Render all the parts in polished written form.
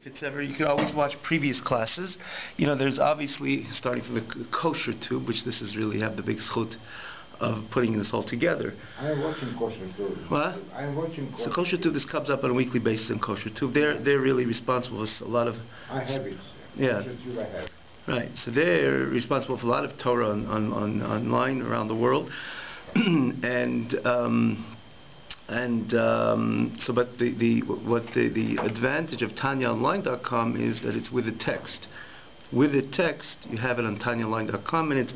it's ever, you can always watch previous classes. You know, there's obviously, starting from the kosher tube, which this is really have the big schut of putting this all together. I am watching kosher tube. What? I am watching kosher. So kosher tube, this comes up on a weekly basis in kosher tube. They're really responsible for a lot of... I have it. Yeah. Kosher tube I have. Right. So they're responsible for a lot of Torah online around the world. So, but the advantage of TanyaOnline.com is that it's with the text. With the text, you have it on TanyaOnline.com, and it's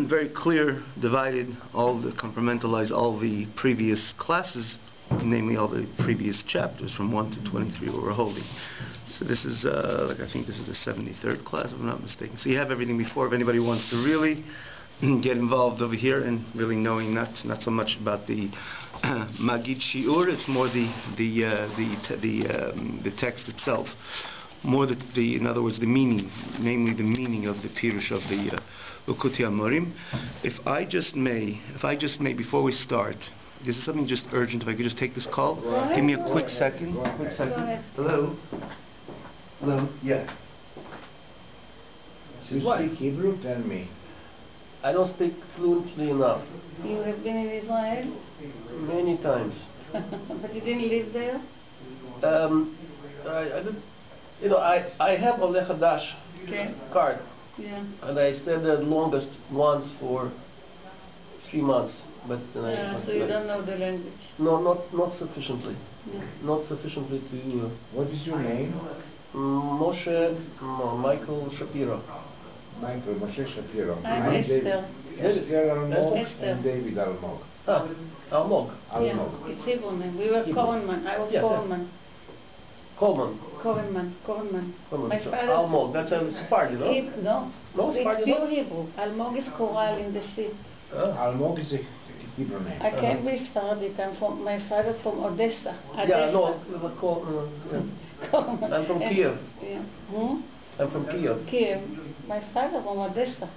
very clear, divided, compartmentalize all the previous classes, namely all the previous chapters from 1 to 23 what we're holding. So this is, I think this is the 73rd class, if I'm not mistaken. So you have everything before. If anybody wants to really get involved over here and really knowing not so much about the Magid Shiur, it's more the text itself, more in other words the meaning, namely the meaning of the Pirush of the Ukutei Amorim. If I just may before we start, this is something just urgent. If I could just take this call, give me a quick second. Hello. Yeah. You speak Hebrew? Tell me. I don't speak fluently enough. You have been in Israel? Many times. But you didn't live there? I did, you know, I have a Oleh Hadash card. Yeah. And I stayed there the longest once for 3 months. But then so you don't know the language? No, not sufficiently. Yeah. Not sufficiently to... What is your name? Michael Shapiro. Michael Moshe Shapiro. I'm Esther. Esther Almog and David Almog. Ah, Almog. Yeah, it's Hebrew name. We were Korenman. I was Korenman. Korenman. My father... Almog, that's a Sephardi, no? No, it's pure Hebrew. Almog is coral in the sea. Almog is a Hebrew name. I can't be Sephardic. My father from Odessa. Yeah, no, I'm from Kiev. Yeah. I'm from Kiev. Kiev. My father from Odessa.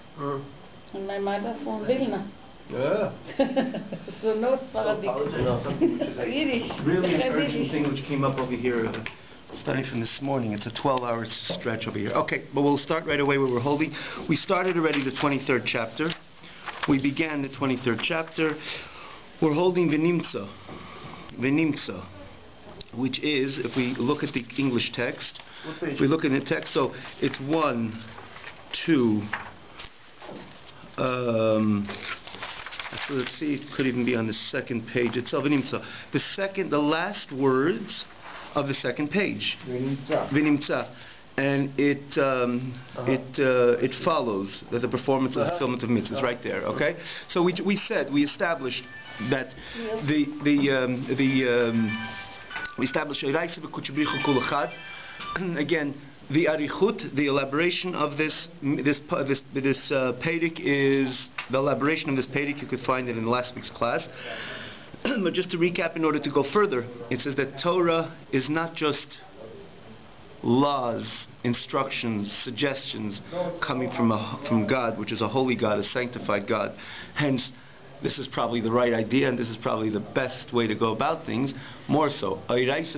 And my mother from Vilna. Yeah. So no Sephardic. Yiddish. Really an urgent thing which came up over here, starting from this morning. It's a 12-hour stretch over here. Okay, but we'll start right away where we're holding. We started already the 23rd chapter. We began the 23rd chapter. We're holding V'nimtza, which is, if we look at the English text, if we look in the text, so it's 1, 2, so let's see, it could even be on the second page itself. The last words of the second page. V'nimtza. And it follows that the performance of the fulfillment of mitzvahs right there. Okay, so we established that we established again the arichut, the elaboration of this Pedic is the elaboration of this Pedic. You could find it in last week's class. But just to recap, in order to go further, it says that Torah is not just laws, instructions, suggestions coming from God, which is a holy God, a sanctified God. Hence, this is probably the right idea, and this is probably the best way to go about things. More so, means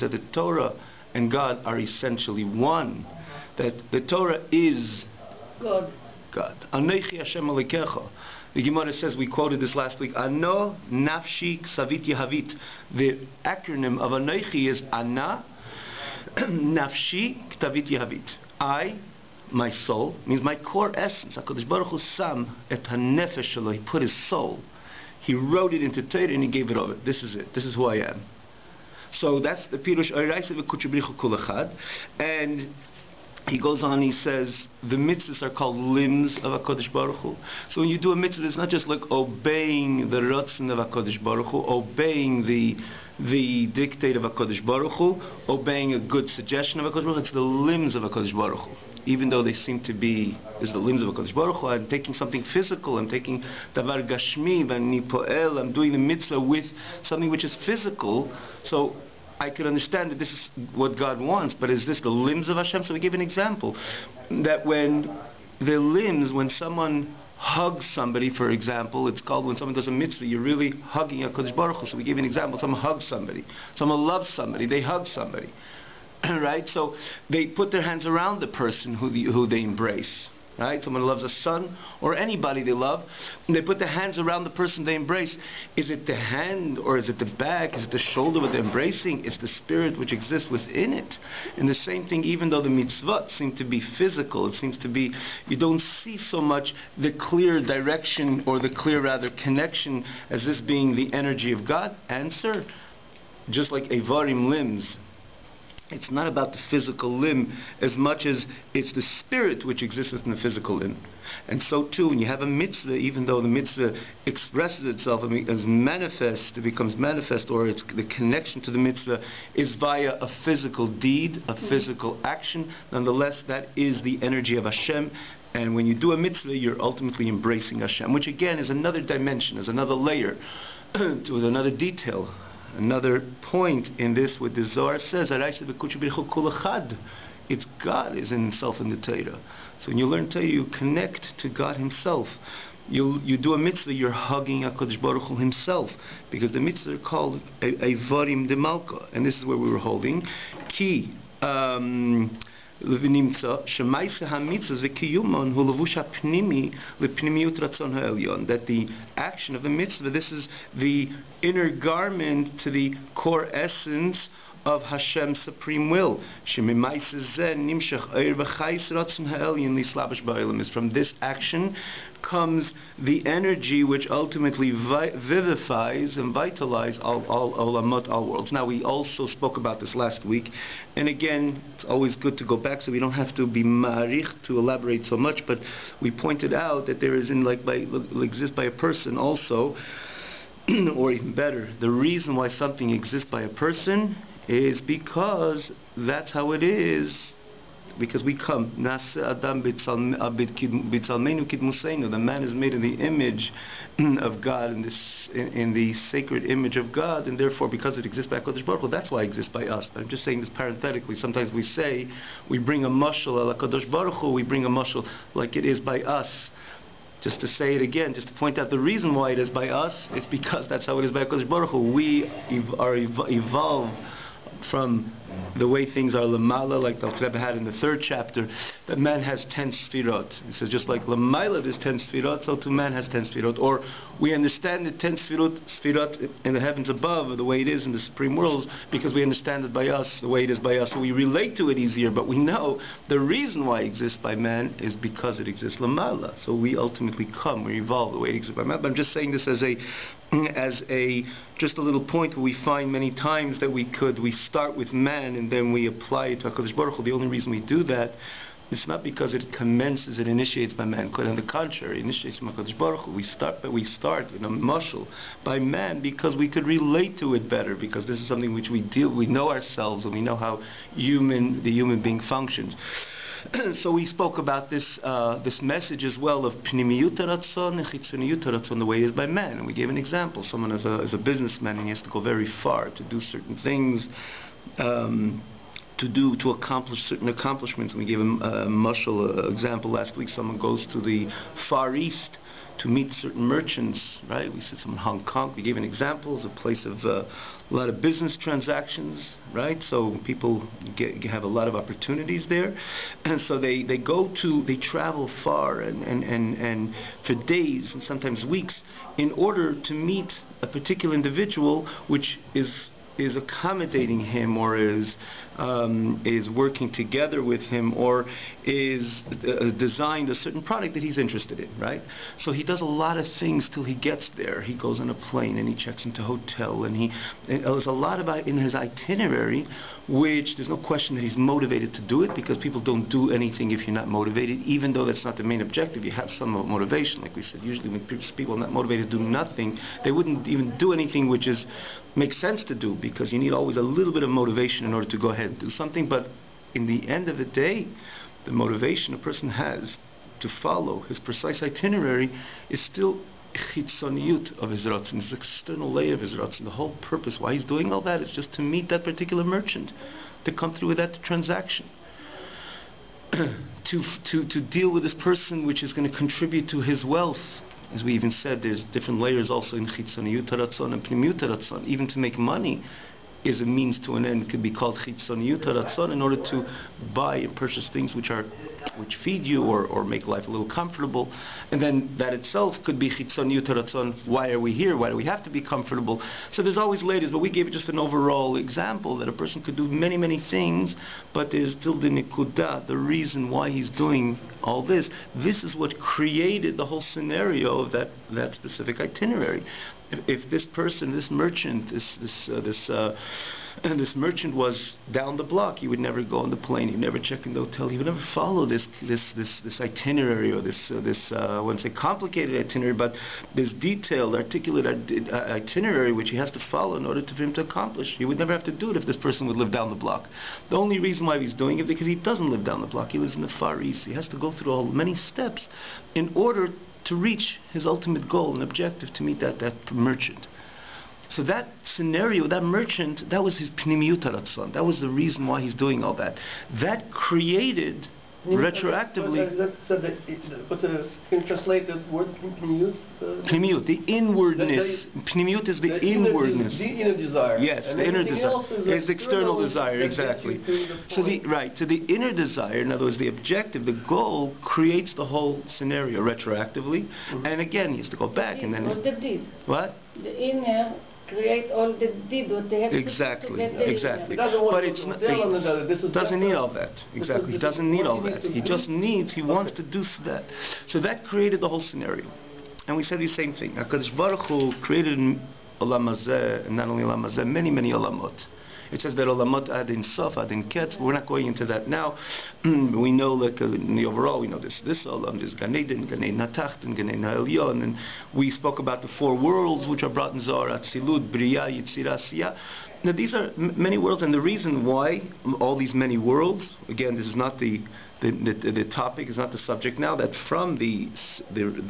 that the Torah and God are essentially one. That the Torah is God. Anochi Hashem Alekecha. The Gemara says, we quoted this last week, Ano Nafshi Ksavit Yahavit. The acronym of Anochi is Ana Nafshi Ktavit Yahavit. I, my soul, means my core essence. HaKadosh Baruch Hu Sam et HaNefesh Shelo. He put his soul. He wrote it into Torah and he gave it over. This is it. This is who I am. So that's the Pirush Arieh v'Kuchabrichu Kul Echad. And he goes on, he says, the mitzvahs are called limbs of HaKadosh Baruch Hu. So when you do a mitzvah, it's not just like obeying the Ratzon of HaKadosh Baruch Hu, obeying the dictate of HaKadosh Baruch Hu, obeying a good suggestion of HaKadosh Baruch Hu. It's the limbs of HaKadosh Baruch Hu. Even though they seem to be, is the limbs of HaKadosh Baruch Hu, I'm taking something physical, I'm taking Davar Gashmi, V'ani Po'el, I'm doing the mitzvah with something which is physical, so I could understand that this is what God wants, but is this the limbs of Hashem? So we gave an example, that when the limbs, when someone hug somebody, for example, it's called when someone does a mitzvah, you're really hugging HaKadosh Baruch Hu. So we give you an example. Someone hugs somebody. Someone loves somebody. They hug somebody. Right? So they put their hands around the person who they embrace. Right? Someone loves a son or anybody they love, and they put their hands around the person they embrace. Is it the hand or is it the back? Is it the shoulder what they're embracing? It's the spirit which exists within it. And the same thing, even though the mitzvot seem to be physical, it seems to be, you don't see so much the clear direction or the clear rather connection as this being the energy of God. Answer, just like Avarim, limbs. It's not about the physical limb as much as it's the spirit which exists within the physical limb. And so too, when you have a mitzvah, even though the mitzvah expresses itself as manifest, it becomes manifest, or it's the connection to the mitzvah is via a physical deed, a physical action, nonetheless that is the energy of Hashem. And when you do a mitzvah, you're ultimately embracing Hashem, which again is another dimension, is another layer, with another detail. Another point in this, what the Zohar says, it's God is in himself in the Torah. So when you learn Torah, you connect to God himself. You do a mitzvah, you're hugging HaKadosh Baruch Hu himself, because the mitzvah are called Avarim de Malka, and this is where we were holding. Ki that the action of the mitzvah, this is the inner garment to the core essence of Hashem's supreme will. Is from this action comes the energy which ultimately vivifies and vitalizes all worlds. Now, we also spoke about this last week, and again, it's always good to go back so we don't have to be ma'arich to elaborate so much, but we pointed out that there is exists by a person also, or even better, the reason why something exists by a person is because that's how it is. Because we come, the man is made in the image of God, in the sacred image of God, and therefore, because it exists by HaKadosh Baruch Hu, that's why it exists by us. I'm just saying this parenthetically. Sometimes we say we bring a mashal al HaKadosh Baruch Hu, we bring a mashal like it is by us. Just to say it again, just to point out the reason why it is by us, it's because that's how it is by HaKadosh Baruch Hu. We are evolved from the way things are lamala, like the Rebbe had in the 3rd chapter, that man has 10 sfirot. He says just like lamaila is 10 sfirot, so too man has 10 sfirot. Or we understand the 10 sfirot in the heavens above, the way it is in the supreme worlds, because we understand it by us, the way it is by us, so we relate to it easier. But we know the reason why it exists by man is because it exists lamala. So we ultimately come, we evolve the way it exists by man. But I'm just saying this as just a little point where we find many times that we start with man and then we apply it to HaKadosh Baruch Hu. The only reason we do that is not because it commences, it initiates by man. Quite on the contrary, it initiates from HaKadosh Baruch Hu. We start in a mashal by man because we could relate to it better, because this is something which we know ourselves and we know how the human being functions. So we spoke about this message as well of pnimiyut haratzon and chitzoniyut haratzon, the way it is by man. And we gave an example. Someone is a businessman and he has to go very far to do certain things, to accomplish certain accomplishments. And we gave a mashal example last week. Someone goes to the Far East to meet certain merchants, right? We said some in Hong Kong. We gave an example. It's a place of a lot of business transactions, right? So people have a lot of opportunities there, and so they travel far and for days and sometimes weeks in order to meet a particular individual which is accommodating him, or is working together with him, or is designed a certain product that he's interested in, right? So he does a lot of things till he gets there. He goes on a plane and he checks into a hotel, and there's a lot about in his itinerary which there's no question that he's motivated to do it, because people don't do anything if you're not motivated, even though that's not the main objective. You have some motivation. Like we said, usually when people are not motivated to do nothing, they wouldn't even do anything which makes sense to do, because you need always a little bit of motivation in order to go ahead and do something. But in the end of the day, the motivation a person has to follow his precise itinerary is still chitzoniyut of his ratzon, his external layer of his ratzon. The whole purpose why he's doing all that is just to meet that particular merchant, to come through with that transaction. to deal with this person which is going to contribute to his wealth. As we even said, there's different layers also in chitzoniyut haratzon and pnimiyut haratzon. Even to make money is a means to an end. It could be called chitzoniyut haratzon in order to buy and purchase things which feed you or make life a little comfortable. And then that itself could be chitzoniyut haratzon. Why are we here? Why do we have to be comfortable? So there's always layers, but we gave just an overall example that a person could do many, many things, but there's still the nikudah, the reason why he's doing all this. This is what created the whole scenario of that specific itinerary. If this person, this merchant, this merchant was down the block, he would never go on the plane, he would never check in the hotel, he would never follow this itinerary or I wouldn't say complicated itinerary, but this detailed, articulate itinerary which he has to follow in order for him to accomplish. He would never have to do it if this person would live down the block. The only reason why he's doing it is because he doesn't live down the block. He lives in the Far East. He has to go through many steps in order to reach his ultimate goal and objective, to meet that merchant. So that scenario, that merchant, that was his pnimiyut haratzon. That was the reason why he's doing all that. That created retroactively. Can you translate the word pnimiyut? Pnimiyut, the inwardness. Pnimiyut is the inwardness. The inner desire. Yes, and the inner desire. Is the external desire, exactly. So the inner desire, in other words, the objective, the goal, creates the whole scenario retroactively. And again, he has to go back and then. What? The inner create all the deed what they have exactly, to get the exactly. But it's not. He doesn't need all that. Exactly. He doesn't need all that. He just needs. He wants to do that. So that created the whole scenario. And we said the same thing. HaKadosh Baruch Hu created Olam Hazeh, and not only Olam Hazeh, many, many Olamot. It says that Olamot ad in Sof, ad in Ketz, but we're not going into that now. We know, like in the overall, we know this Olam, this Gan Eden, Gan Eden HaTacht, and Gan Eden HaElyon, and we spoke about the four worlds which are brought in Zohar, Atzilut, Bria, Yitzira, Asiyah. Now these are many worlds, and the reason why all these many worlds, again, this is not the topic, is not the subject now, that from the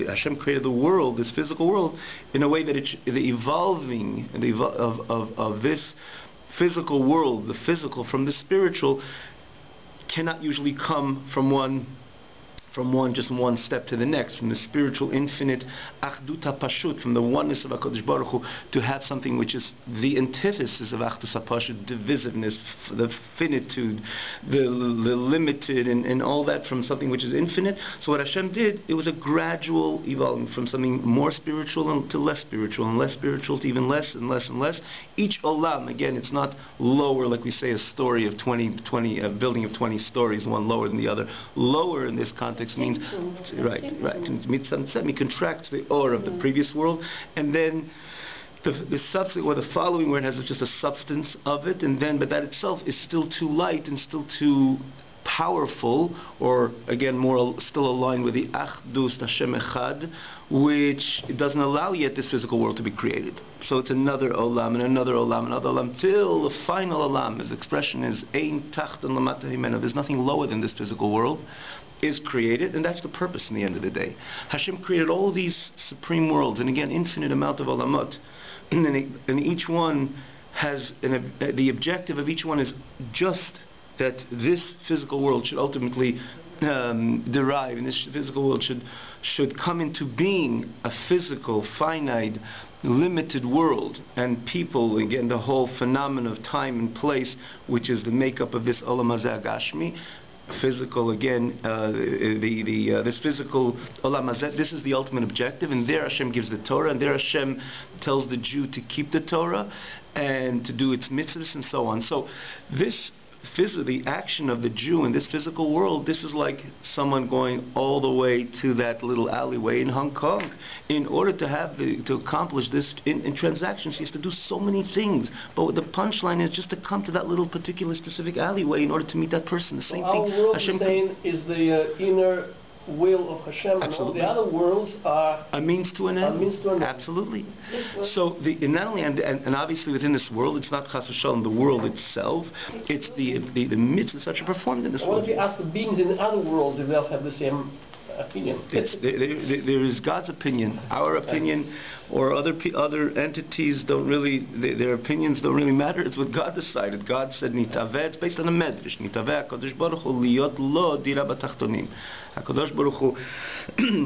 Hashem created the world, this physical world, in a way that the evolving of this physical world, the physical from the spiritual, cannot usually come from one step to the next, from the spiritual infinite Achdut HaPashut, from the oneness of HaKadosh Baruch Hu, to have something which is the antithesis of Achdut HaPashut, divisiveness, the finitude, the limited, and all that, from something which is infinite. So what Hashem did, it was a gradual evolving from something more spiritual to less spiritual, and less spiritual to even less and less and less. Each olam, again, it's not lower, like we say, a story of 20, a building of 20 stories, one lower than the other. Lower in this context means it contracts the aura of the previous world, and then the substance or the following word has just a substance of it, and then but that itself is still too light and still too powerful, or again still aligned with the Achdus Hashem Echad, which doesn't allow yet this physical world to be created. So it's another olam and another olam, another olam, till the final olam. His expression is Ein Tachtan Lamata Himena. There's nothing lower than this physical world is created, and that's the purpose in the end of the day. Hashem created all these supreme worlds, and again, infinite amount of olamot, and each one has the objective of each one is just that this physical world should ultimately derive, and this physical world should come into being a physical, finite, limited world, and people, again, the whole phenomenon of time and place, which is the makeup of this Olam Hazeh Gashmi, physical, again, this physical Olam Hazeh, this is the ultimate objective, and there Hashem gives the Torah, and there Hashem tells the Jew to keep the Torah and to do its mitzvahs and so on. So this the action of the Jew in this physical world, this is like someone going all the way to that little alleyway in Hong Kong. In order to accomplish this in transactions, he has to do so many things. But the punchline is just to come to that little particular specific alleyway in order to meet that person. The same thing. Our world, Hashem saying, is the inner will of Hashem, and all the other worlds are a means to an end. Absolutely. So not only and obviously within this world, it's not chas v'shalom the world itself. It's the mitzvahs such are performed in this world. What if you ask the beings in the other world if they'll have the same opinion. There is God's opinion. Our opinion or other entities don't really, their opinions don't really matter. It's what God decided. God said, Nitaveh, it's based on a medrash. Nitaveh HaKadosh Baruch Hu liyot lo dira b'tachtonim. HaKadosh Baruch Hu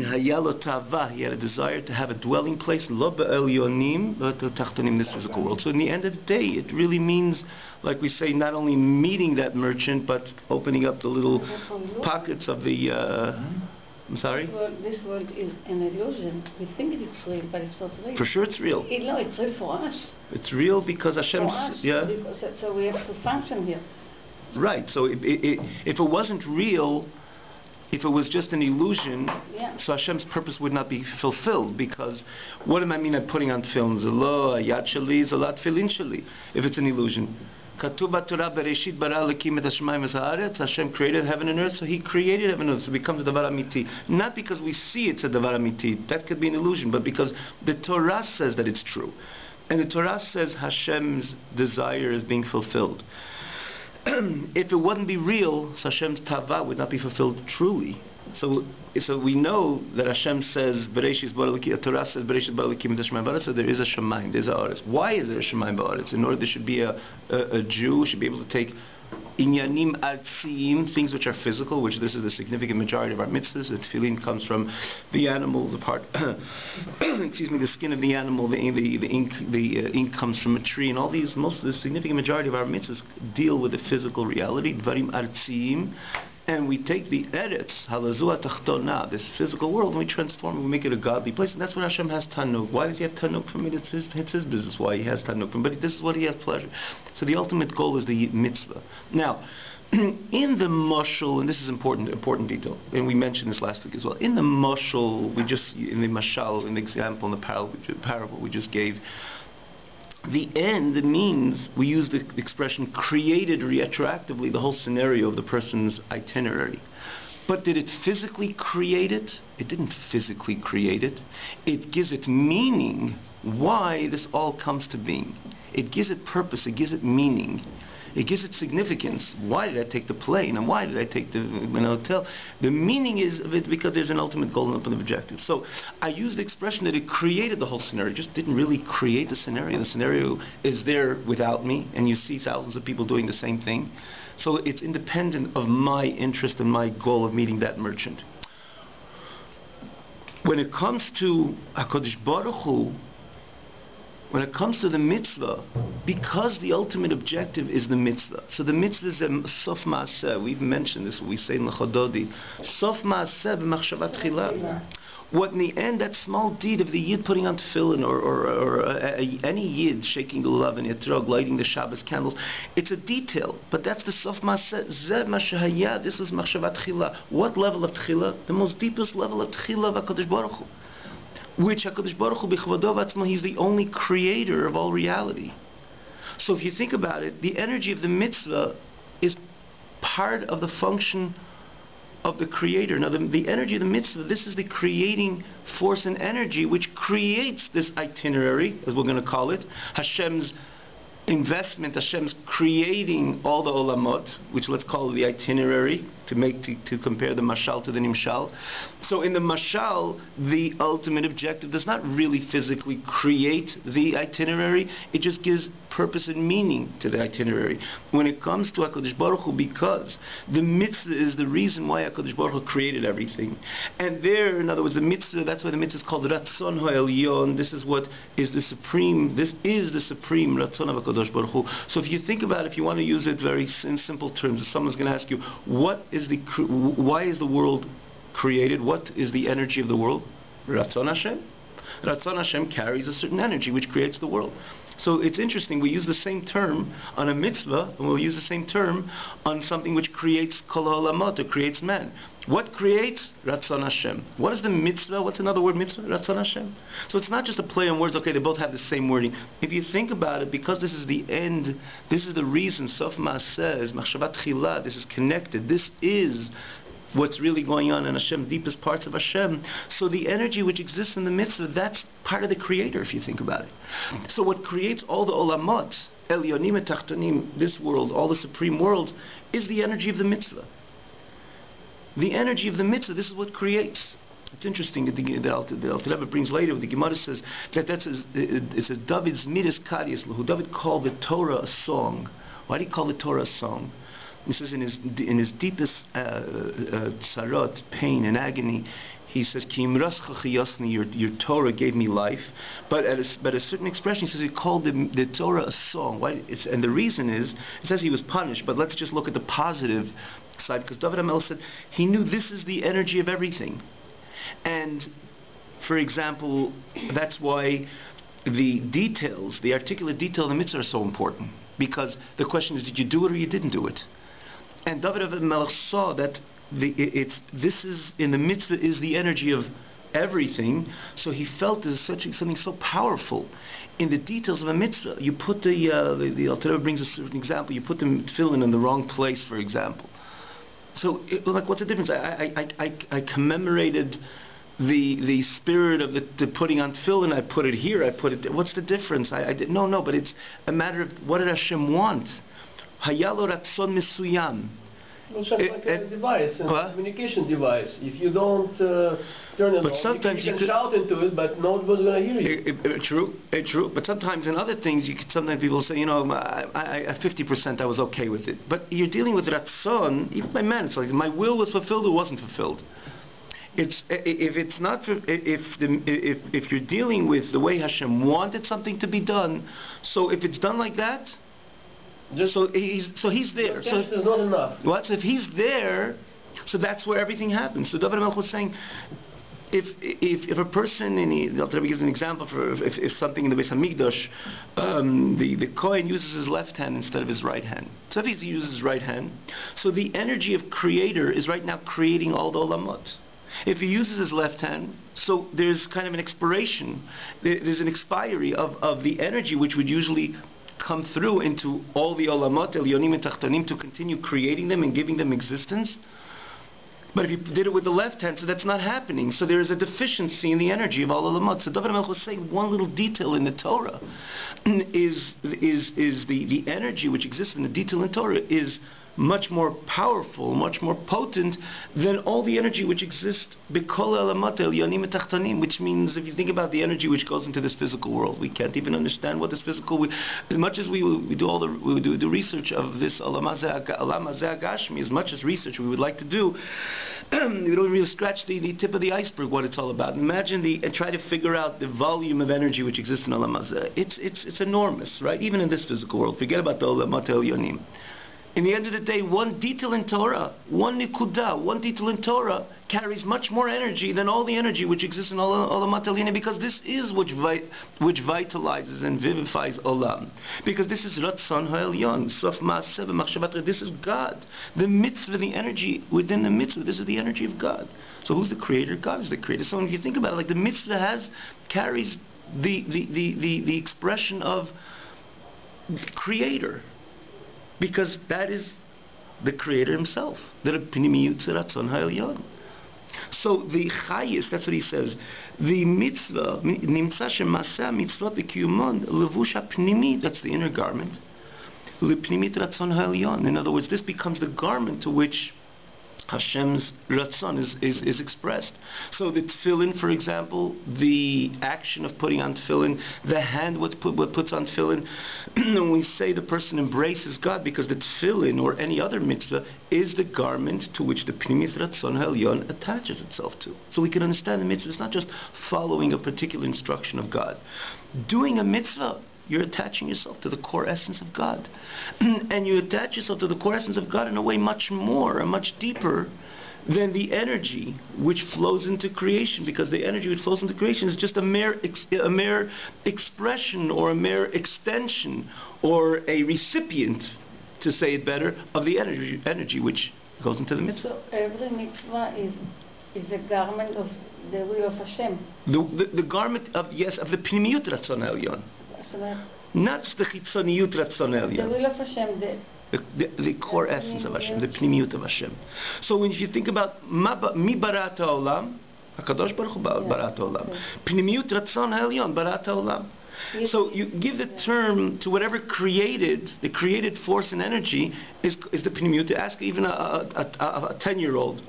haya lo tavah. He had a desire to have a dwelling place, lo be'elyonim, but b'tachtonim, this physical world. So in the end of the day, it really means, like we say, not only meeting that merchant, but opening up the little pockets of the... I'm sorry? This world is an illusion. We think it's real, but it's not real. For sure it's real. No, it's real for us. It's real because Hashem... For us. Yeah. So we have to function here. Right. So if it wasn't real, if it was just an illusion, so Hashem's purpose would not be fulfilled. Because what do I mean by putting on film? Zelo, ayat shali, zelat filin shali. If it's an illusion. Katuv b'Torah bereshit bara Elokim et hashamayim v'haaretz. Hashem created heaven and earth, so He created heaven and earth, so it becomes a davar amiti. Not because we see it's a davar amiti, that could be an illusion, but because the Torah says that it's true. And the Torah says Hashem's desire is being fulfilled. If it wouldn't be real, so Hashem's tava would not be fulfilled truly. So we know that Hashem says, Torah says, so there is a Shemayim, there's a Aretz. Why is there a Shemayim ba'aretz? In order there should be a Jew should be able to take inyanim artziyim, things which are physical, which this is the significant majority of our mitzvahs. The tefillin comes from the animal, the part, excuse me, the skin of the animal, the ink comes from a tree, and all these, most of the significant majority of our mitzvahs deal with the physical reality, dvarim artziyim. And we take the eretz, halazua tachtona, this physical world, and we transform it, we make it a godly place. And that's what Hashem has tanuk. Why does He have tanuk from it? It's his business why He has tanuk from it. But this is what He has pleasure. So the ultimate goal is the mitzvah. Now, in the mashal, and this is important detail, and we mentioned this last week as well. In the mashal, in the mashal, in the example, in the parable we just gave, the end means, we use the expression created retroactively the whole scenario of the person's itinerary. But did it physically create it? It didn't physically create it. It gives it meaning why this all comes to being. It gives it purpose, it gives it meaning. It gives it significance. Why did I take the plane? And why did I take the hotel? The meaning is of it because there's an ultimate goal and ultimate objective. So I use the expression that it created the whole scenario. It just didn't really create the scenario. The scenario is there without me, and you see thousands of people doing the same thing. So it's independent of my interest and my goal of meeting that merchant. When it comes to HaKadosh Baruch Hu, when it comes to the mitzvah, because the ultimate objective is the mitzvah. So the mitzvah is a sof ma'aseh. We've mentioned this, we say in L'chododi. Sof ma'aseh b'machshavat chila. What in the end, that small deed of the Yid putting on tefillin, or any Yid shaking the lulav and etrog, lighting the Shabbos candles, it's a detail. But that's the sof ma'aseh. Zeh ma'shahaya, this is machshavat chila. What level of tchila? The most deepest level of tchila of HaKadosh Baruch Hu. Which HaKadosh Baruch Hu b'chvado v'atzmo, He's the only creator of all reality. So if you think about it, the energy of the mitzvah is part of the function of the creator. Now the energy of the mitzvah, this is the creating force and energy which creates this itinerary, as we're going to call it, Hashem's investment, Hashem's creating all the olamot, which let's call the itinerary, to compare the mashal to the nimshal. So in the mashal, the ultimate objective does not really physically create the itinerary, it just gives purpose and meaning to the itinerary. When it comes to HaKadosh Baruch Hu, because the mitzvah is the reason why HaKadosh Baruch Hu created everything. And there, in other words, the mitzvah, that's why the mitzvah is called Ratzon HaElyon. This is what is the supreme, this is the supreme Ratzon of HaKadosh Baruch Hu. So if you think about it, if you want to use it very in simple terms, if someone's going to ask you, why is the world created? What is the energy of the world? Ratzon Hashem. Ratzon Hashem carries a certain energy which creates the world. So it's interesting, we use the same term on a mitzvah, and we'll use the same term on something which creates kol ha'olamot, or creates man. What creates? Ratzon Hashem. What is the mitzvah? What's another word, mitzvah? Ratzon Hashem. So it's not just a play on words, okay, they both have the same wording. If you think about it, because this is the end, this is the reason, sof ma'aseh is machshavat chila, this is connected, this is what's really going on in Hashem, deepest parts of Hashem. So the energy which exists in the mitzvah, that's part of the creator, if you think about it. So what creates all the olamot, elyonim et tachtonim, this world, all the supreme worlds, is the energy of the mitzvah. the energy of the mitzvah. This is what creates. It's interesting that the Alter Rebbe brings later, the Gemara says that it says David's midas kadiyas lahu. David called the Torah a song. Why did he call the Torah a song? He says in his deepest tzarot, pain and agony, he says, Ki imrascha chiyasni, your Torah gave me life. But at a certain expression, he says he called the Torah a song. Why? And the reason is, it says he was punished, but let's just look at the positive side, because David HaMelech said he knew this is the energy of everything. And, for example, that's why the details, the articulate detail of the mitzvah are so important. Because the question is, did you do it or you didn't do it? And David HaMelech saw that this is in the mitzvah is the energy of everything. So he felt there's something so powerful in the details of a mitzvah. You put the Alter Rebbe brings a certain example. You put the tefillin in the wrong place, for example. So, what's the difference? I commemorated the spirit of the putting on tefillin. I put it here. I put it there. What's the difference? No. But it's a matter of what did Hashem want. Hayalo ratzon mesuyam. It's just like a device, a communication device. If you don't turn it on, you can shout into it, but nobody's going to hear you. True. But sometimes in other things, sometimes people say, at 50% I was okay with it. But you're dealing with ratzon, even by man, it's like my will was fulfilled or wasn't fulfilled. If you're dealing with the way Hashem wanted something to be done, so if it's done like that, so he's there. So is not enough. What? So if he's there, so that's where everything happens. So David HaMelech was saying, if a person, and the Alter Rebbe gives an example for if something in the Beis Hamikdash, the Kohen uses his left hand instead of his right hand. So if he uses his right hand, so the energy of Creator is right now creating all the olamot. If he uses his left hand, so there's kind of an expiration. There's an expiry of the energy which would usually come through into all the olamot, elyonim and tachtonim, to continue creating them and giving them existence. But if you did it with the left hand, so that's not happening. So there is a deficiency in the energy of all olamot. So David HaMelech was saying one little detail in the Torah is the energy which exists in the detail in Torah is much more powerful, much more potent than all the energy which exists b'kol elamot elyonim etachtonim, which means if you think about the energy which goes into this physical world, we can't even understand what this physical. As much as we do the research of this olam hazeh hagashmi, as much as research we would like to do, we don't really scratch the tip of the iceberg what it's all about. Imagine and try to figure out the volume of energy which exists in olam hazeh. It's enormous, right? Even in this physical world. Forget about the olamot elyonim. In the end of the day, one detail in Torah, one nikudah, one detail in Torah carries much more energy than all the energy which exists in Olamat Elina, because this is which vitalizes and vivifies Olam. Because this is Ratzon HaElyon, Sof Ma'aseh V'Machshavat. This is God. The mitzvah, the energy within the mitzvah, this is the energy of God. So who's the creator? God is the creator. So if you think about it, like the mitzvah carries the expression of creator. Because that is the Creator Himself. So the chayis, that's what he says. The mitzvah, nimtza shemaseh mitzvot v'kiyumon levush hapnimi, that's the inner garment. Lepnimit ratzon ha'elyon. In other words, this becomes the garment to which Hashem's ratzon is expressed. So the tefillin, for example, the action of putting on tefillin, the hand what puts on tefillin, when we say the person embraces God, because the tefillin or any other mitzvah is the garment to which the pnimis ratzon ha'elyon attaches itself to. So we can understand the mitzvah is not just following a particular instruction of God. Doing a mitzvah, you're attaching yourself to the core essence of God. And you attach yourself to the core essence of God in a way much more and much deeper than the energy which flows into creation, because the energy which flows into creation is just a mere expression or a mere extension or a recipient, to say it better, of the energy which goes into the mitzvah. So every mitzvah is a garment of the will of Hashem. The garment of the pnimiyut ratzon ha'elyon. Not the chitzoniyut ratzon ha'elyon. The will of Hashem, the core essence of Hashem, the pnimiyut of Hashem. So when you think about mi barat ha'olam, HaKadosh Baruch Hu barat ha'olam, pnimiyut ratzon ha'elyon barat ha'olam. So you give the term to whatever created, the created force and energy is the pnimiyut. To ask even a 10-year-old,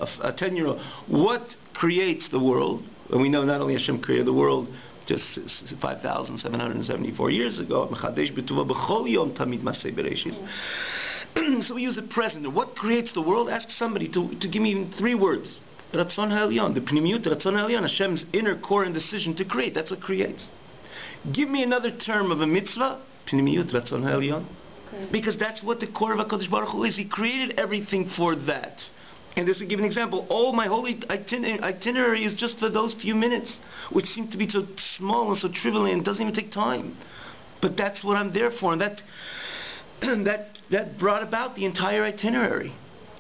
what creates the world? And we know not only Hashem created the world just 5,774 years ago. So we use the present. What creates the world? Ask somebody to give me even 3 words. Ratzon ha'elyon, the pnimiyut, Ratzon ha'elyon, Hashem's inner core and decision to create. That's what creates. Give me another term of a mitzvah, pnimiyut, Ratzon ha'elyon. Because that's what the core of HaKadosh Baruch Hu is. He created everything for that. And this will give an example. All my holy itinerary is just for those few minutes, which seem to be so small and so trivial and doesn't even take time. But that's what I'm there for, and that brought about the entire itinerary.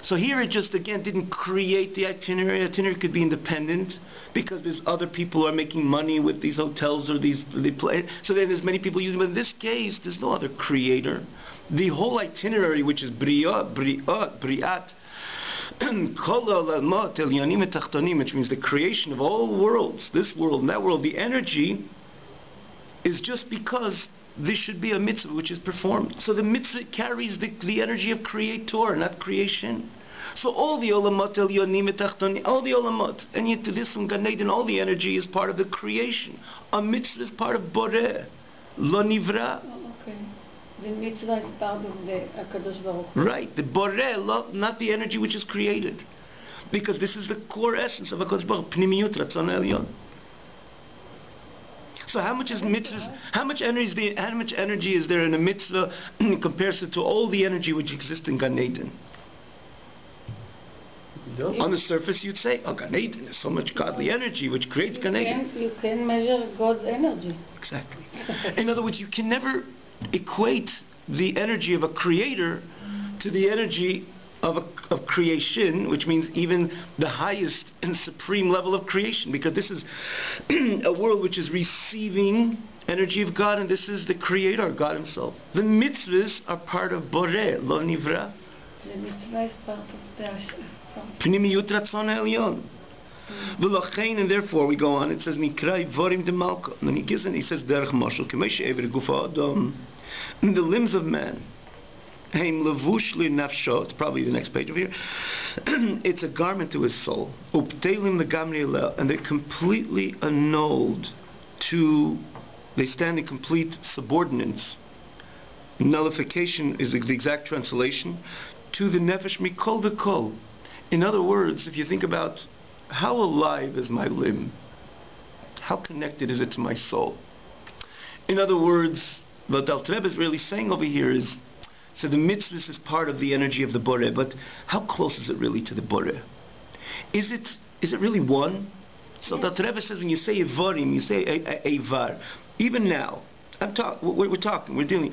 So here it just, again, didn't create the itinerary. The itinerary could be independent because there's other people who are making money with these hotels or so then there's many people using it. But in this case, there's no other creator. The whole itinerary, which is briat, which means the creation of all worlds, this world and that world, the energy is just because this should be a mitzvah which is performed. So the mitzvah carries the energy of creator, not creation. So all the olamot, all the olamot, and yet to this from Gan Eden, all the energy is part of the creation. A mitzvah is part of boreh, lo nivra. Okay. The mitzvah is part of the HaKadosh Baruch Hu. Right, the boreh, not the energy which is created, because this is the core essence of HaKadosh Baruch Hu, pnimiyut ratzon elyon. So how much is mitzvahs? How much energy is there in a mitzvah in comparison to all the energy which exists in Gan Eden? On the surface, you'd say, "Oh, Gan Eden is so much godly energy which creates Gan Eden." You can measure God's energy. Exactly. In other words, you can never equate the energy of a creator to the energy of creation, which means even the highest and supreme level of creation, because this is a world which is receiving energy of God, and this is the creator, God himself. The mitzvahs are part of boreh, lo nivra. The mitzvah is part of the Pnimiyut ratzon elyon. V'lochein, and therefore we go on, it says, Nikrai vorim de malka. And then he gives it, he says, Derech mashal, k'meish ever gufa adam. In the limbs of man, it's probably the next page over here. It's a garment to his soul. And they're completely annulled they stand in complete subordinance. Nullification is the exact translation to the nefesh mikol v'kol. In other words, if you think about how alive is my limb, how connected is it to my soul? In other words, what Alter Rebbe is really saying over here is, so the mitzvah is part of the energy of the boreh, but how close is it really to the boreh? Is it really one? So the Alter Rebbe says when you say evarim, you say evar. Even now, we're dealing,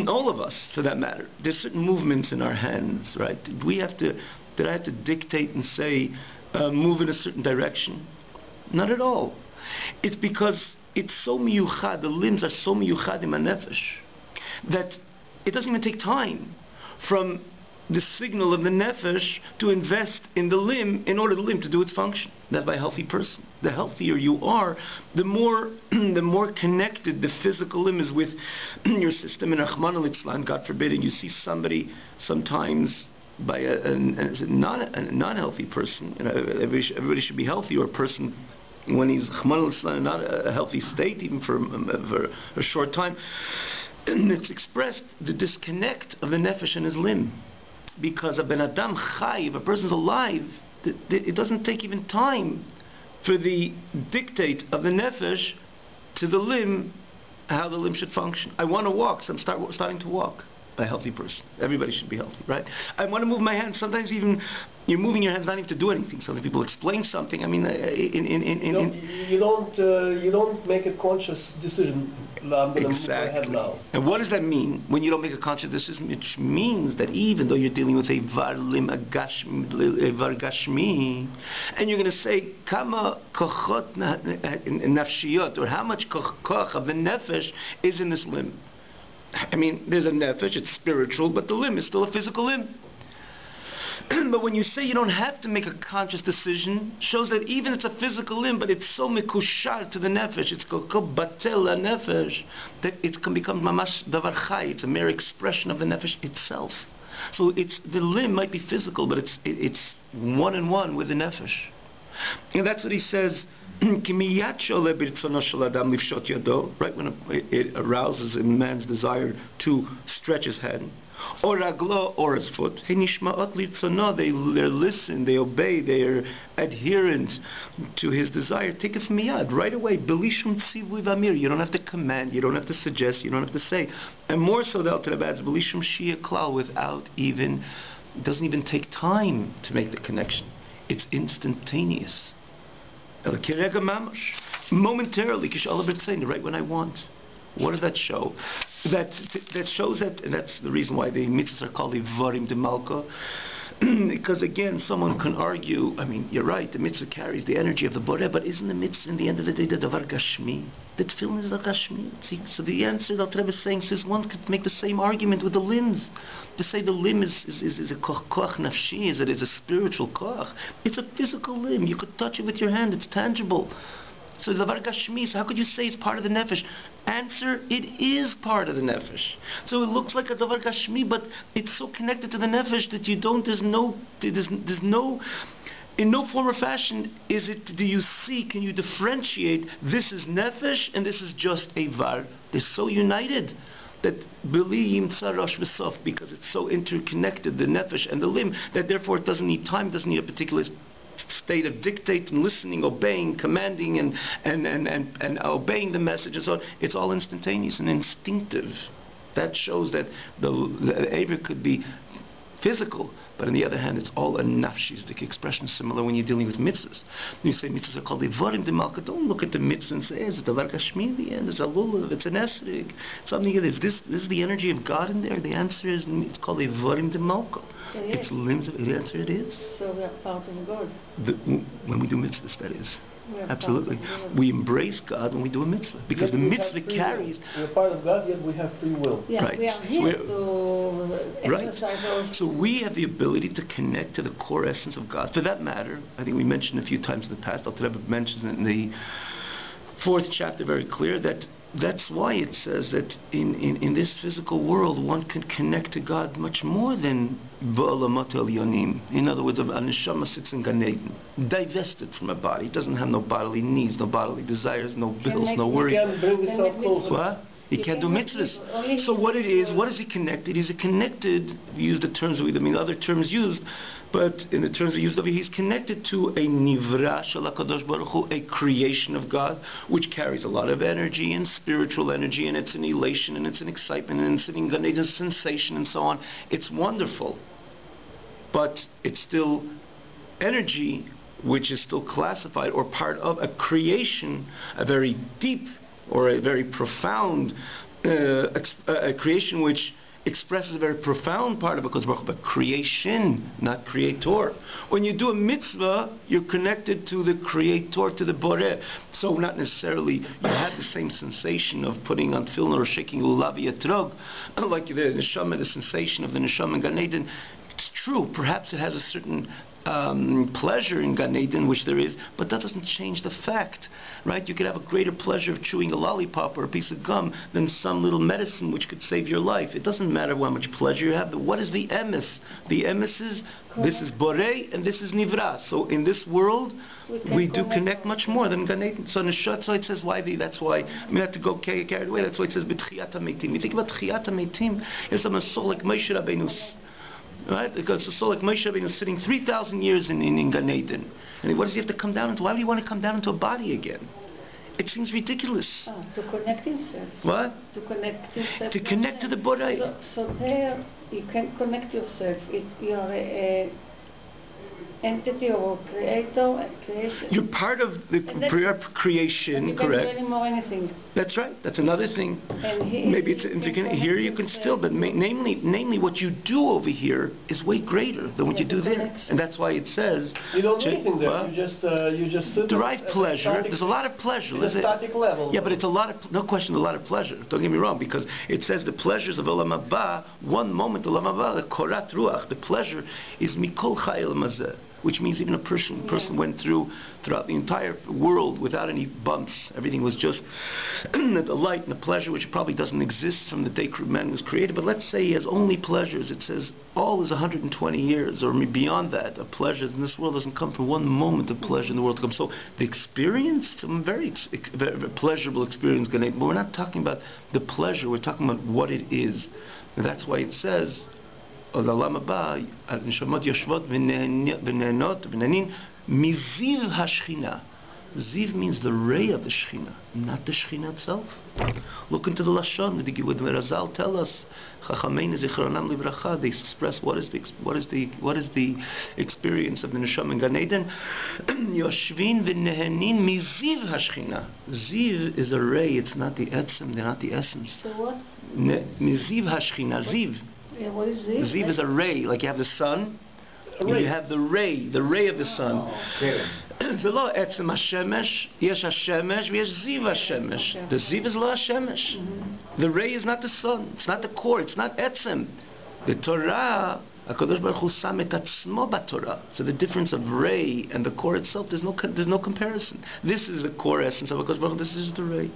all of us for that matter, there's certain movements in our hands, right? Did I have to dictate and say, move in a certain direction? Not at all. It's because it's so miyuchad, the limbs are so miyuchad in my nefesh, that it doesn't even take time from the signal of the nefesh to invest in the limb in order the limb to do its function. That's by a healthy person. The healthier you are, the more connected the physical limb is with your system. And Rahman al-Islam, God forbid, and you see somebody sometimes by a non-healthy person. Everybody should be healthy, or a person when he's Rahman al-Islam, not a healthy state, even for a short time. And it's expressed the disconnect of the nefesh and his limb, because a ben adam chai, if a person's alive, it doesn't take even time for the dictate of the nefesh to the limb, how the limb should function. I want to walk, so I'm starting to walk. A healthy person. Everybody should be healthy, right? I want to move my hands. Sometimes even you're moving your hands not even to do anything. Sometimes people explain something. I mean, you don't make a conscious decision. I'm going to move my head now. And what does that mean when you don't make a conscious decision? Which means that even though you're dealing with a var gashmi, and you're going to say kama kochot nafshiyot, or how much koch of the nefesh is in this limb. I mean, there's a nefesh, it's spiritual, but the limb is still a physical limb. But when you say you don't have to make a conscious decision, shows that even it's a physical limb, but it's so mekushar to the nefesh, it's called batel nefesh, that it can become mamash davar chai. It's a mere expression of the nefesh itself. So the limb might be physical, but it's one in one with the nefesh. And that's what he says. Right when it arouses a man's desire to stretch his hand, or raglo, or his foot, they listen, they obey, they are adherent to his desire. Take it from miyad, right away. You don't have to command, you don't have to suggest, you don't have to say. And more so, the Alter Rebbe adds, without even, it doesn't even take time to make the connection. It's instantaneous. Momentarily, right when I want. What does that show? That shows that, and that's the reason why the mitzvahs are called Ivarim de Malka. Because again, someone can argue, I mean, you're right, the mitzvah carries the energy of the Boreh, but isn't the mitzvah in the end of the day the Davar Gashmi? The tefillin is the Gashmi. So the answer that Rebbe is saying says one could make the same argument with the limbs. To say the limb is a koach nafshi, is that it's a spiritual koach. It's a physical limb. You could touch it with your hand. It's tangible. So it's Davar Gashmi. So how could you say it's part of the nefesh? Answer, it is part of the nefesh. So it looks like a Davar Gashmi, but it's so connected to the nefesh that you don't, there's no, in no form or fashion can you differentiate this is nefesh and this is just a var. They're so united that because it's so interconnected, the nefesh and the limb, that therefore it doesn't need time, it doesn't need a particular state of dictate and listening, obeying, commanding, and obeying the message and so on. It's all instantaneous and instinctive. That shows that the Arieh could be physical, but on the other hand, it's all a nafshizdik expression, similar when you're dealing with mitzvahs. When you say mitzvahs are called Ivarim de Malka, don't look at the mitzvah and say, is it a Davar Gashmi in the end? It's a lulav, it's an esrig, something. Is this the energy of God in there? The answer is, it's called Ivarim de Malka. It's limbs of, the answer it is. So we are part of God. When we do mitzvahs, that is. Absolutely. We embrace God when we do a mitzvah, because the mitzvah carries. We're part of God, yet we have free will. Yeah, right. We are here to exercise our... So we have the ability to connect to the core essence of God. For that matter, I think we mentioned a few times in the past, Alter Rebbe mentions it in the 4th chapter very clear, that's why it says that in this physical world one can connect to God much more than Ba'alamat el-Yonim. In other words, a neshama sits in Gan Eden, divested from a body. It doesn't have no bodily needs, no bodily desires, no bills, no worries. What? He can't do mitzvahs. So what it is, what is he connected? He's connected, we use the terms, other terms used, but in the terms we used over here, he's connected to a nivra shel HaKadosh Baruch Hu, a creation of God, which carries a lot of energy and spiritual energy, and it's an elation, and it's an excitement, and it's an Gan Eden sensation, and so on. It's wonderful. But it's still energy which is still classified or part of a creation, a very deep or a very profound a creation which expresses a very profound part of a but creation, not creator. When you do a mitzvah, you're connected to the creator, to the boreh. So not necessarily you have the same sensation of putting on tefillin or shaking lulavi etrog, like the neshama, the sensation of the neshama in Gan Eden. It's true, perhaps it has a certain pleasure in Gan Eden, which there is, but that doesn't change the fact, right? You could have a greater pleasure of chewing a lollipop or a piece of gum than some little medicine which could save your life. It doesn't matter how much pleasure you have, but what is the emes? The emes is, this is borei and this is nivra. So in this world, we do connect much more than Gan Eden. So so it says, that's why, I mean, not to go carried away, that's why it says, b'tchiyat ha-meitim. You think about tchiyat ha-meitim, it's a soul like Moshe Rabbeinu's. Right? Because the soul like Moshe Rabbeinu is sitting 3,000 years in Gan Eden. And what does he have to come down into? Why would he want to come down into a body again? It seems ridiculous. To connect himself. What? To connect himself. To connect to the Borei. So there you can connect yourself. You are entity or creator and creation. You're part of the creation, you correct? Can't do anymore anything. That's right. That's another thing. And Maybe here you can still, but namely what you do over here is way greater than what you do there, and that's why it says you don't do anything there. You just sit derive pleasure. There's a lot of pleasure. At a static level. Yeah, but it's a lot of no question, a lot of pleasure. Don't get me wrong, because it says the pleasures of Olam Haba. One moment, Olam Haba, the korat ruach. The pleasure is mikol chayil mazeh, which means even a person went throughout the entire world without any bumps. Everything was just the light and the pleasure, which probably doesn't exist from the day man was created. But let's say he has only pleasures. It says all is 120 years or beyond that of pleasures. And this world doesn't come from one moment of pleasure in the world to come. So the experience, some very pleasurable experience, but we're not talking about the pleasure. We're talking about what it is. And that's why it says, לעולם הבא, הנשמות יושבות ונהנות ונהנים מזיו השכינה. Ziv means the ray of the Shekhinah, not the Shekhinah itself. Look into the Lashon, with Razal tell us, Chachamei Zichronam Livracha, they express what is the experience of the Neshama in Gan Eden. Yoshvin v'nehenin miziv hashchina. Ziv is a ray, it's not the etzem, they're not the essence. So what? Miziv hashchina, Ziv. Yeah, what is Ziv? Ziv is a ray, like you have the sun. You have the ray of the sun. זה לא עצם השמש, יש השמש ויש זיו השמש. The ziv is לא השמש. The ray is not the sun, it's not the core, it's not עצם. The Torah, HaKadosh Baruch Hu שם את עצמו בתורה. So the difference of ray and the core itself, there's no comparison. This is the core essence of HaKadosh Baruch Hu, this is the ray.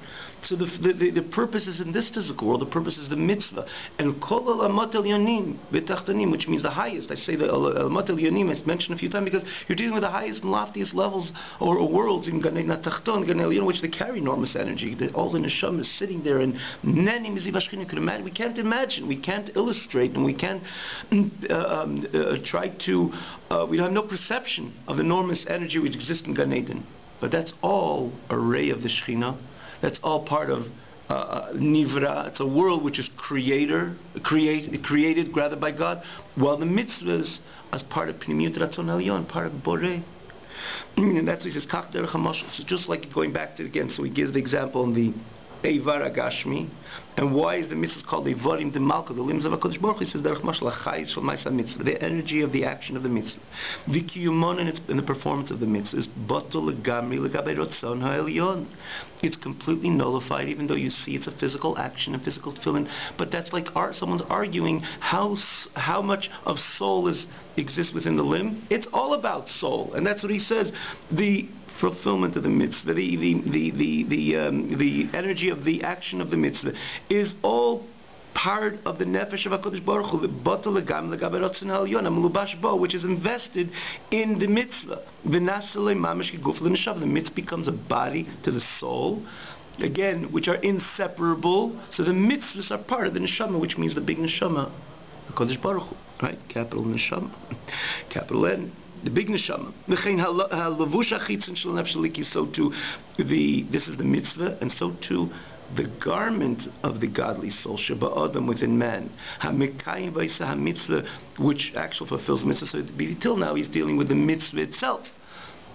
So the purpose is in this physical world, the purpose is the mitzvah. And kol alamot elyonim v'tachtanim, which means the highest. I say the alamot elyonim, I mentioned a few times, because you're dealing with the highest and loftiest levels or worlds in Gan Eden Tachton, Gan Elyon, which they carry enormous energy. All the neshama is sitting there, and nenim miziv hashchina. You can imagine. We can't imagine. We can't illustrate, and we can't try to. We have no perception of enormous energy which exists in Gan Eden. But that's all a ray of the Shekhinah. That's all part of Nivra. It's a world which is created rather by God, while the mitzvahs as part of Pnimiyut Ratzon Elyon, part of Borei. And that's what he says, Kach Derech HaMashal. So just like going back to it again, so he gives the example in the Eivar Agashmi. And why is the mitzvah called Eivarim de Malka, the limbs of HaKadosh Baruch Hu? He says, Derech Mashal HaChayis Shel Ma'aseh Mitzvah, the energy of the action of the mitzvah. V'kiyumon in the performance of the mitzvah is Batul Legamri Legabei Rotzon HaElyon. It's completely nullified, even though you see it's a physical action, a physical tefillin. But that's like someone's arguing how much of soul exists within the limb. It's all about soul. And that's what he says. The fulfillment of the mitzvah, the energy of the action of the mitzvah is all part of the nefesh of HaKadosh Baruch Hu, the batal legam legabe rotzon ha'elyon, amlubash bo, which is invested in the mitzvah. V'nasele mamish kiguf l'neshama. The mitzvah becomes a body to the soul, again, which are inseparable. So the mitzvahs are part of the neshama, which means the big neshama, HaKadosh Baruch Hu, right? Capital neshama, capital N. The big neshama. So too, this is the mitzvah, and so too the garment of the godly soul, Sheba Adam within man, which actually fulfills mitzvah. So till now he's dealing with the mitzvah itself.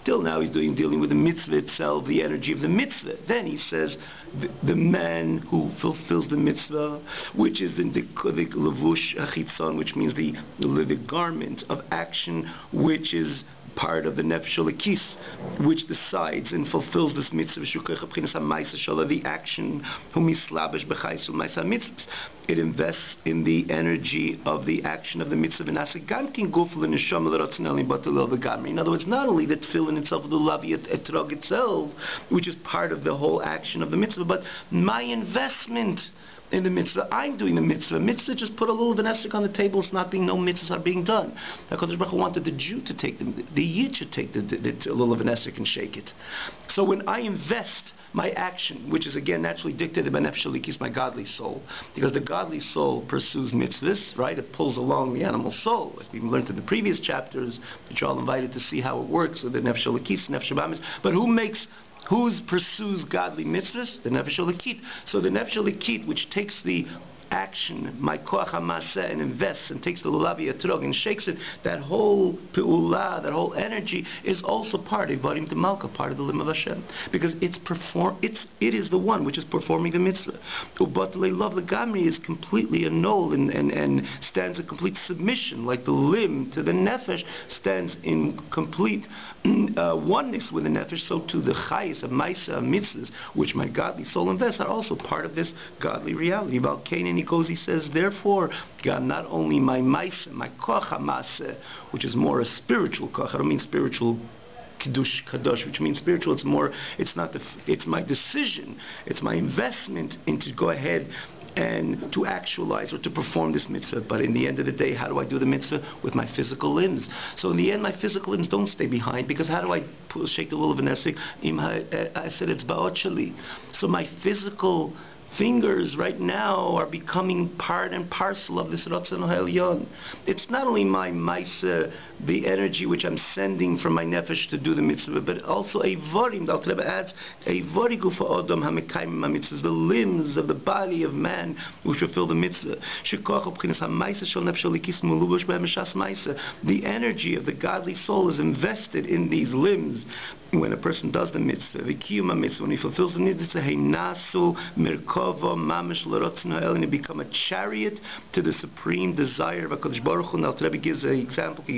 Till now he's dealing with the mitzvah itself, the energy of the mitzvah. Then he says the man who fulfills the mitzvah, which is in the levush achitzon, which means the garment of action, which is part of the nefesh lekis, which decides and fulfills this mitzvah, the action, it invests in the energy of the action of the mitzvah. In other words, not only the tefillin itself, the lavi etrog itself, which is part of the whole action of the mitzvah, but my investment in the mitzvah. I'm doing the mitzvah. Mitzvah just put a little vanessic on the table. It's not being, no mitzvahs are being done. HaKadosh Baruch Hu wanted the Jew to take the Yid should take the little vanessic and shake it. So when I invest my action, which is again naturally dictated by nefesh halikis, my godly soul, because the godly soul pursues mitzvahs, right? It pulls along the animal soul, as we learned in the previous chapters, which you're all invited to see how it works with the nefesh halikis, nefesh habamis. But who pursues godly mitzvahs? The nefesh halikit. So the nefesh halikit, which takes the action, my koach hamaseh, and invests and takes the lulavi etrog and shakes it, that whole pe'ula, that whole energy is also part of Varim de Malka, part of the limb of Hashem, because it is the one which is performing the mitzvah. Ubatlei love legamri is completely annulled and stands in complete submission, like the limb to the nefesh stands in complete oneness with the nefesh. So too the chayis of ma'isa mitzvahs, which my godly soul invests, are also part of this godly reality. And he says, therefore, God, not only my ma'isa, my koach hamaseh, which is more a spiritual koach. I don't mean spiritual kadosh, which means spiritual. It's my decision, it's my investment into go ahead and to actualize or to perform this mitzvah. But in the end of the day, how do I do the mitzvah? With my physical limbs. So in the end, my physical limbs don't stay behind, because how do I shake the lulav nesik? I said it's ba'ot shali. So my physical fingers right now are becoming part and parcel of this Ratzon HaElyon. It's not only my Maisa, the energy which I'm sending from my nefesh to do the mitzvah, but also a vorim. The Alter Rebbe adds a vorigu for Adam HaMekayim HaMitzvahs, the limbs of the body of man which fulfill the mitzvah. The energy of the godly soul is invested in these limbs when a person does the mitzvah. When he fulfills the mitzvah, and it become a chariot to the supreme desire of HaKadosh Baruch Hu. Now, the Rebbe gives an example: a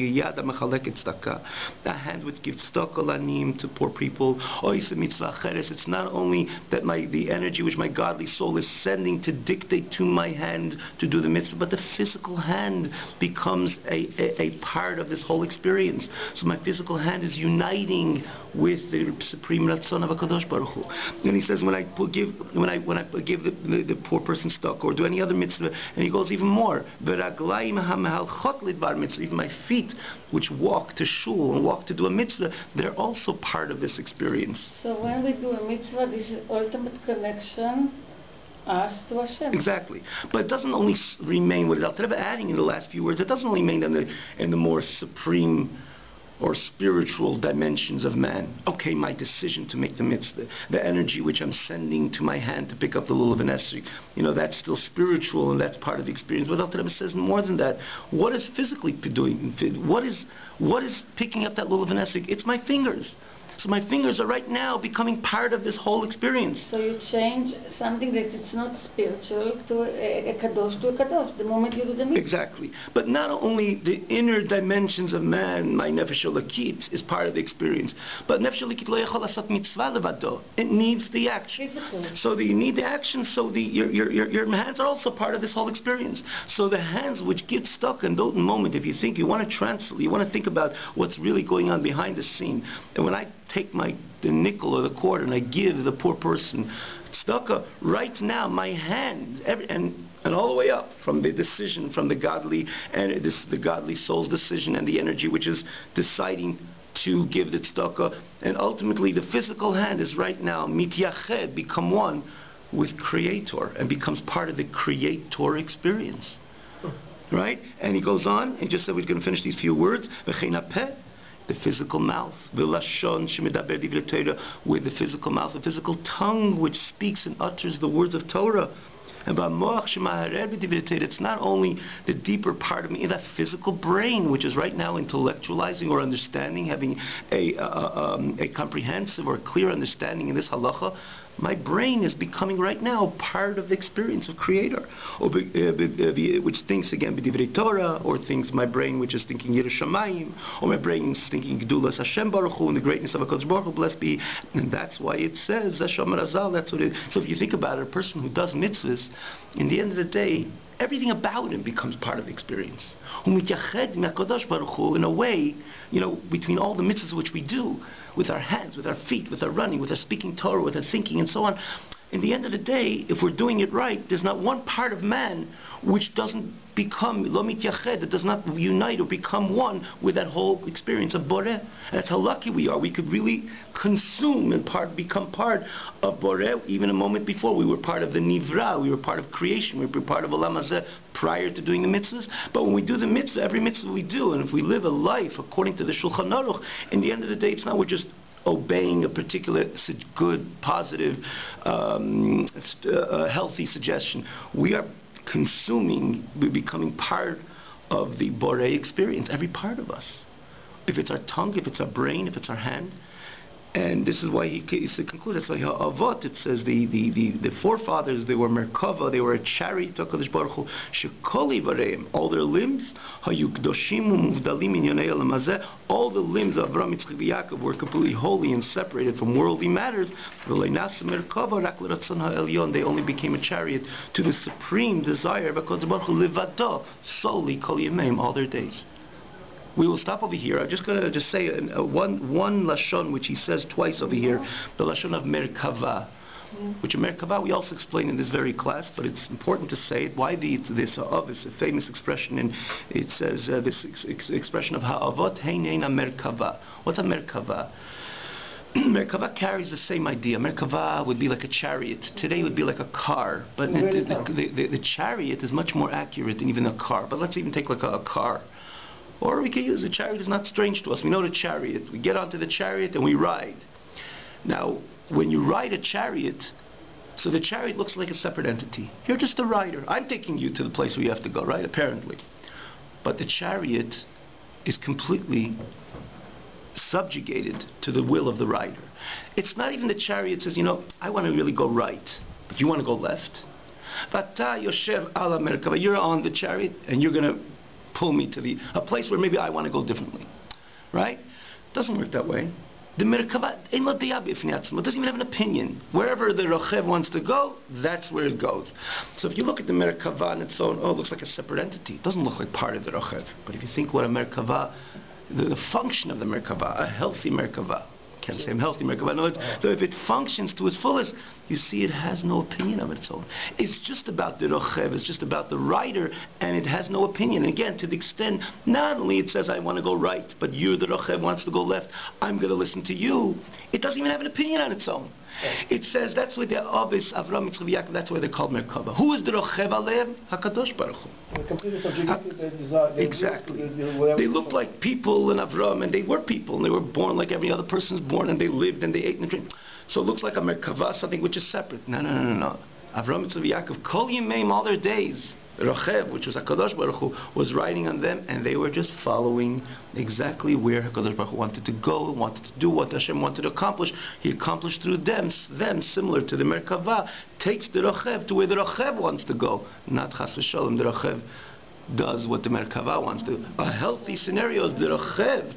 hand which gives tzedakah lanim to poor people. It's not only that the energy which my godly soul is sending to dictate to my hand to do the mitzvah, but the physical hand becomes a part of this whole experience. So my physical hand is uniting with the supreme ratzon of HaKadosh Baruch Hu. And he says, when I give the poor person stuck or do any other mitzvah, and he goes even more, even my feet which walk to shul and walk to do a mitzvah, they're also part of this experience. So when we do a mitzvah, this is ultimate connection us to Hashem. Exactly. But it doesn't only remain what Alter Rebbe adding in the last few words, it doesn't only remain in the more supreme or spiritual dimensions of man. Okay, my decision to make the mitzvah, the energy which I'm sending to my hand to pick up the lulav and esrog, that's still spiritual, and that's part of the experience. But Alter Rebbe says more than that. What is physically doing? What is picking up that lulav and esrog? It's my fingers. So my fingers are right now becoming part of this whole experience. So you change something that it's not spiritual to a kadosh to a kadosh the moment you do the mitzvah. Exactly. But not only the inner dimensions of man, my nefesh elokit is part of the experience, but nefesh elokit lo yachol asat mitzvah levado. It needs the action. Physically. So you need the action. So your hands are also part of this whole experience. So the hands which get stuck in that moment, if you think you want to translate, you want to think about what's really going on behind the scene, and when I take the nickel or the quarter and I give the poor person tzedakah, right now my hand and all the way up from the decision from the godly and the godly soul's decision and the energy which is deciding to give the tzedakah, and ultimately the physical hand is right now mityached, become one with Creator and becomes part of the Creator experience. Right? And he goes on and just said we're going to finish these few words. The physical mouth, with the physical mouth, the physical tongue which speaks and utters the words of Torah. And it's not only the deeper part of me, that physical brain which is right now intellectualizing or understanding, having a comprehensive or clear understanding in this halacha. My brain is becoming right now part of the experience of Creator, which thinks again b'divrei Torah, or thinks my brain which is thinking Yiras Shamayim, or my brain is thinking Gedulas Hashem Baruch Hu and the greatness of HaKadosh Baruch Hu, blessed be. And that's why it says Hashem Razal. That's what it. So if you think about it, a person who does mitzvahs, in the end of the day, everything about him becomes part of the experience. In a way, between all the mitzvahs which we do, with our hands, with our feet, with our running, with our speaking Torah, with our thinking and so on, in the end of the day, if we're doing it right, there's not one part of man which doesn't become lo mityached, that does not unite or become one with that whole experience of Boreh. And that's how lucky we are. We could really consume and become part of Boreh. Even a moment before, we were part of the Nivra, we were part of creation, we were part of Olam Hazeh prior to doing the mitzvahs. But when we do the mitzvah, every mitzvah we do, and if we live a life according to the Shulchan Aruch, in the end of the day, it's not we're just obeying a particular good, positive, healthy suggestion. We are consuming, we're becoming part of the Borei experience, every part of us. If it's our tongue, if it's our brain, if it's our hand. And this is why he concludes. That's why Avot, it says the forefathers, they were Merkava, they were a chariot to HaKadosh Baruch Hu, Shekoli Vareim, all their limbs, Hayu Kdoshim Umuvdalim in Yonei Elamazeh, all the limbs of Avraham, Yitzchak, and Yaakov were completely holy and separated from worldly matters. They only became a chariot to the supreme desire of HaKadosh Baruch Hu, Levado, solely Kol Yameim, all their days. We will stop over here. I'm just going to say one lashon which he says twice over here, the lashon of merkava, which merkava we also explain in this very class, but it's important to say it. Why this is a famous expression, and it says this expression of ha'avot heineina merkava. What's a merkava? Merkava carries the same idea. Merkava would be like a chariot. Today it would be like a car, but the chariot is much more accurate than even a car. But let's even take like a car. Or we can use a chariot. Is not strange to us. We know the chariot. We get onto the chariot and we ride. Now, when you ride a chariot, so the chariot looks like a separate entity. You're just a rider. I'm taking you to the place where you have to go, right? Apparently. But the chariot is completely subjugated to the will of the rider. It's not even the chariot says, I want to really go right, but you want to go left. You're on the chariot and you're going to pull me to a place where maybe I want to go differently. Right? Doesn't work that way. The Merkava doesn't even have an opinion. Wherever the Rochev wants to go, that's where it goes. So if you look at the Merkava on its own, it looks like a separate entity. It doesn't look like part of the Rochev. But if you think what a Merkava, the function of the Merkava, a healthy Merkava, can't say I'm healthy Merkava. No, if it functions to its fullest, you see it has no opinion of its own. It's just about the Rochev, it's just about the rider, and it has no opinion. Again, to the extent, not only it says I want to go right, but you, the Rochev, wants to go left, I'm going to listen to you. It doesn't even have an opinion on its own. It says that's why the Avis, Avraham, Yitzchak, Yaakov, that's why they're called Merkava. Who is the Rochev Alev? HaKadosh Baruch Hu. Exactly. They looked like people in Avraham, and they were people, and they were born like every other person's born, and they lived, and they ate and drank. So it looks like a Merkava, something which is separate. No. Avraham, Yitzchak, Yaakov, Kol Yimeim, all their days. Rochev, which was HaKadosh Baruch Hu, was riding on them, and they were just following exactly where HaKadosh Baruch Hu wanted to go, wanted to do what Hashem wanted to accomplish. He accomplished through them, similar to the Merkava, takes the Rochev to where the Rochev wants to go. Not Chas v'Shalom, the Rochev does what the Merkava wants to. A healthy scenario is the Rochev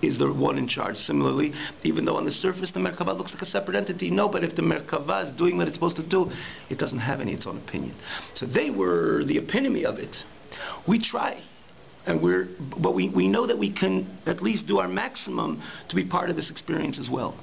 is the one in charge. Similarly, even though on the surface the Merkava looks like a separate entity, no, but if the Merkava is doing what it's supposed to do, it doesn't have its own opinion. So they were the epitome of it. We try. But we know that we can at least do our maximum to be part of this experience as well.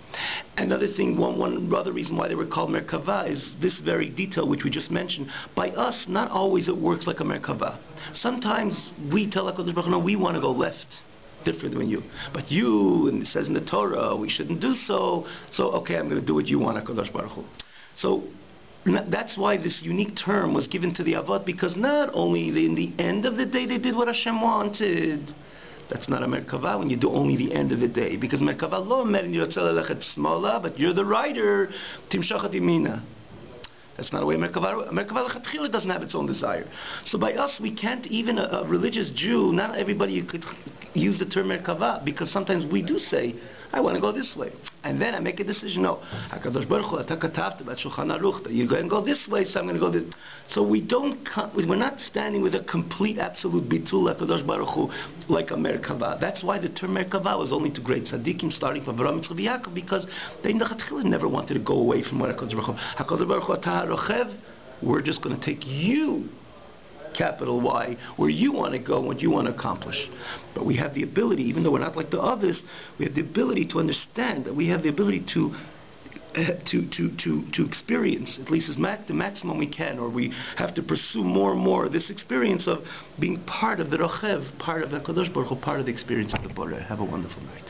Another thing, one other reason why they were called Merkava is this very detail which we just mentioned. By us, not always it works like a Merkava. Sometimes we tell HaKadosh Baruch Hu, no, we want to go left, different than you. But you, and it says in the Torah, we shouldn't do so. So, okay, I'm going to do what you want, HaKadosh Baruch Hu. So, that's why this unique term was given to the Avot, because not only in the end of the day they did what Hashem wanted. That's not a Merkava when you do only the end of the day. Because Merkava lo mer yotzel elechet smola, but you're the rider, timshachat yamina. That's not a way Merkava lechatchila doesn't have its own desire. So by us, we can't, even a religious Jew, not everybody could use the term Merkava, because sometimes we do say, I want to go this way. And then I make a decision, no, HaKadosh Baruch Hu, Ata katavta b'at Shulchan Aruch, that you're going to go this way, so I'm going to go this. So we're not standing with a complete, absolute bitul HaKadosh Baruch Hu like a Merkava. That's why the term Merkava was only to great tzaddikim, starting from Avraham, Yitzchak, Yaakov, because they never wanted to go away from what HaKadosh Baruch Hu. HaKadosh Baruch Hu, Ata Rochev, we're just going to take you, capital Y, where you want to go and what you want to accomplish. But we have the ability, even though we're not like the others, we have the ability to understand that we have the ability to experience, at least the maximum we can, or we have to pursue more and more this experience of being part of the Rochev, part of the HaKadosh Baruch Hu, part of the experience of the Boreh. Have a wonderful night.